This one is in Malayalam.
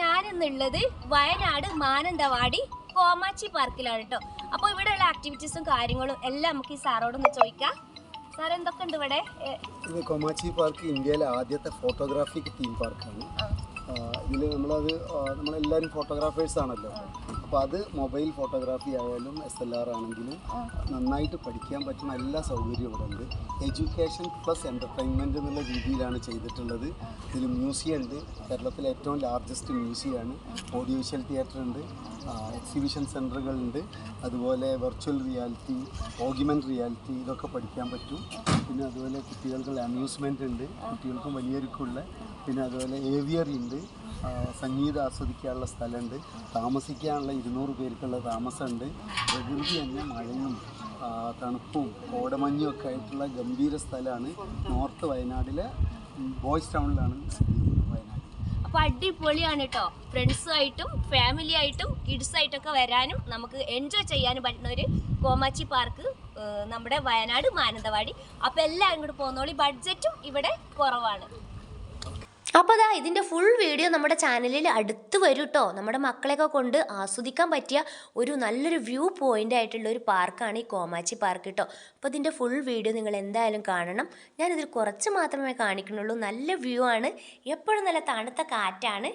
ഞാനിന്നുള്ളത് വയനാട് മാനന്തവാടി കോമാച്ചി പാർക്കിലാണ് കേട്ടോ. അപ്പോൾ ഇവിടെയുള്ള ആക്ടിവിറ്റീസും കാര്യങ്ങളും എല്ലാം നമുക്ക് ഈ സാറോടൊന്ന് ചോദിക്കാം. സാർ എന്തൊക്കെ ഉണ്ട് ഇവിടെ? ഇത് കോമാച്ചി പാർക്ക് ഇന്ത്യയിലെ ആദ്യത്തെ ഫോട്ടോഗ്രാഫിക് തീം പാർക്കാണ്. ഇതിൽ നമ്മളെല്ലാവരും ഫോട്ടോഗ്രാഫേഴ്സ് ആണല്ലോ. അപ്പോൾ അത് മൊബൈൽ ഫോട്ടോഗ്രാഫി ആയാലും SLR ആണെങ്കിലും നന്നായിട്ട് പഠിക്കാൻ പറ്റുന്ന എല്ലാ സൗകര്യവും ഇവിടെ ഉണ്ട്. എഡ്യൂക്കേഷൻ പ്ലസ് എൻ്റർടൈൻമെൻറ്റ് എന്നുള്ള രീതിയിലാണ് ചെയ്തിട്ടുള്ളത്. ഇതിൽ മ്യൂസിയം ഉണ്ട്, കേരളത്തിലെ ഏറ്റവും ലാർജസ്റ്റ് മ്യൂസിയമാണ്. ഓഡിയോ വിഷ്വൽ തിയേറ്റർ ഉണ്ട്, എക്സിബിഷൻ സെൻറ്ററുകളുണ്ട്, അതുപോലെ വെർച്വൽ റിയാലിറ്റി, ഓഗ്മെൻറ്റ് റിയാലിറ്റി ഇതൊക്കെ പഠിക്കാൻ പറ്റും. പിന്നെ അതുപോലെ കുട്ടികൾക്ക് അമ്യൂസ്മെൻ്റ് ഉണ്ട്, കുട്ടികൾക്കും വലിയവർക്കുള്ള. പിന്നെ അതുപോലെ ഏവിയറി ഉണ്ട്, സംഗീതം ആസ്വദിക്കാനുള്ള സ്ഥലമുണ്ട്, താമസിക്കാനുള്ള 200 പേർക്കുള്ള താമസമുണ്ട്. പ്രകൃതി തന്നെ മഴയും തണുപ്പും കോടമഞ്ഞും ഒക്കെ ആയിട്ടുള്ള ഗംഭീര സ്ഥലമാണ്. നോർത്ത് വയനാട്ടിലെ ബോയ്സ് ടൗണിലാണ് വയനാട്. അപ്പോൾ അടിപൊളിയാണ് കേട്ടോ. ഫ്രണ്ട്സുമായിട്ടും ഫാമിലി ആയിട്ടും കിഡ്സായിട്ടൊക്കെ വരാനും നമുക്ക് എൻജോയ് ചെയ്യാനും പറ്റുന്ന ഒരു കോമാച്ചി പാർക്ക് നമ്മുടെ വയനാട് മാനന്തവാടി. അപ്പോൾ എല്ലാവരും കൂടെ പോകുന്നോളി. ബഡ്ജറ്റും ഇവിടെ കുറവാണ്. അപ്പോൾ അതാ ഇതിൻ്റെ ഫുൾ വീഡിയോ നമ്മുടെ ചാനലിൽ അടുത്ത് വരും കേട്ടോ. നമ്മുടെ മക്കളെയൊക്കെ കൊണ്ട് ആസ്വദിക്കാൻ പറ്റിയ ഒരു നല്ലൊരു വ്യൂ പോയിൻ്റ് ആയിട്ടുള്ള ഒരു പാർക്കാണ് ഈ കോമാച്ചി പാർക്ക് കേട്ടോ. അപ്പോൾ ഇതിൻ്റെ ഫുൾ വീഡിയോ നിങ്ങൾ എന്തായാലും കാണണം. ഞാനിതിൽ കുറച്ച് മാത്രമേ കാണിക്കുന്നുള്ളൂ. നല്ല വ്യൂ ആണ്, എപ്പോഴും നല്ല തണുത്ത കാറ്റാണ്.